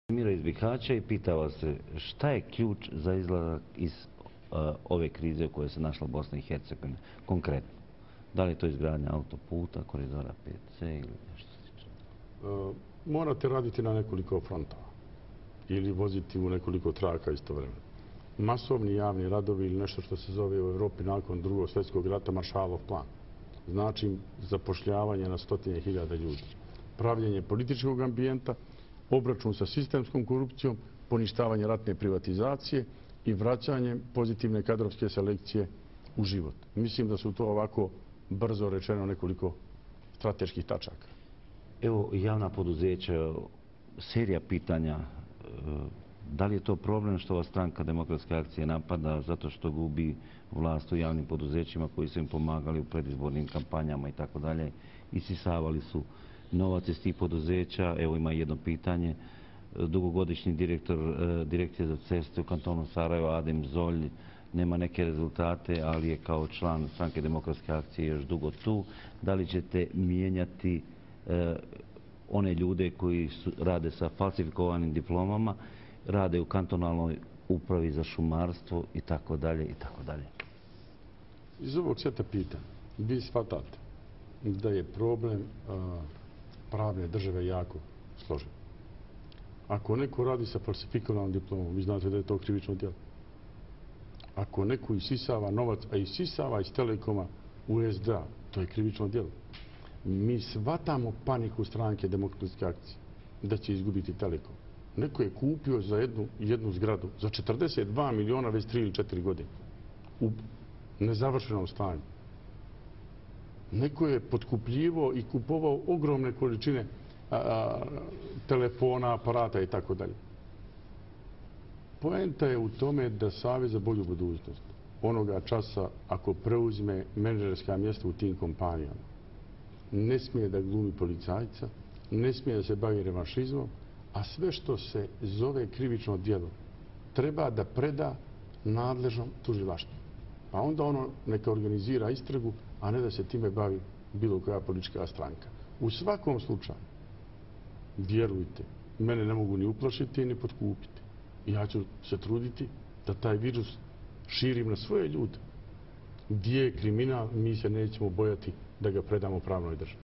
Mira iz Bihaća i pitao se šta je ključ za izlazak iz ove krize u kojoj se našla Bosna i Hercegovina konkretno. Da li je to izgradnja autoputa, koridora 5C ili nešto slično? Morate raditi na nekoliko frontova ili voziti u nekoliko traka istovremeno. Masovni javni radovi ili nešto što se zove u Evropi nakon Drugog svjetskog rata Maršalov plan. Znači zapošljavanje na stotine hiljada ljudi. Pravljenje političkog ambijenta, obračun sa sistemskom korupcijom, poništavanje ratne privatizacije i vraćanje pozitivne kadrovske selekcije u život. Mislim da su to ovako brzo rečeno nekoliko strateških tačaka. Evo, javna poduzeća, serija pitanja. Da li je to problem što ova stranka Demokratske akcije napada zato što gubi vlast u javnim poduzećima koji su im pomagali u predizbornim kampanjama i tako dalje? Isisavali su novac iz tih poduzeća. Evo, ima jedno pitanje. Dugogodišnji direktor Direkcije za ceste u kantonu Sarajevo, Adem Zolj, nema neke rezultate, ali je kao član stranke Demokratske akcije još dugo tu. Da li ćete mijenjati one ljude koji rade sa falsifikovanim diplomama, rade u kantonalnoj upravi za šumarstvo i tako dalje i tako dalje? Iz ovog seta pitanja vi shvatate da je problem pravne države jako složen. Ako neko radi sa falsifikovanom diplomom, vi znate da je to krivično djelo. Ako neko isisava novac, a isisava iz Telekoma u SDA, to je krivično djelo. Mi shvatamo paniku stranke Demokratske akcije da će izgubiti Telekom. Neko je kupio za jednu zgradu za 42 miliona već 3 ili 4 godine u nezavršenom stanju. Neko je potkupljivo i kupovao ogromne količine telefona, aparata i tako dalje. Poenta je u tome da Savez za bolju budućnost onoga časa ako preuzme menadžerska mjesta u tim kompanijama ne smije da glumi policajca, ne smije da se bavi revanšizmom, a sve što se zove krivično djelo treba da preda nadležnom tužilaštvu. Pa onda ono neka organizira istragu, a ne da se time bavi bilo koja politička stranka. U svakom slučaju, vjerujte, mene ne mogu ni uplašiti ni potkupiti. Ja ću se truditi da taj virus širim na svoje ljude. Gdje je kriminal, mi se nećemo bojati da ga predamo pravnoj državi.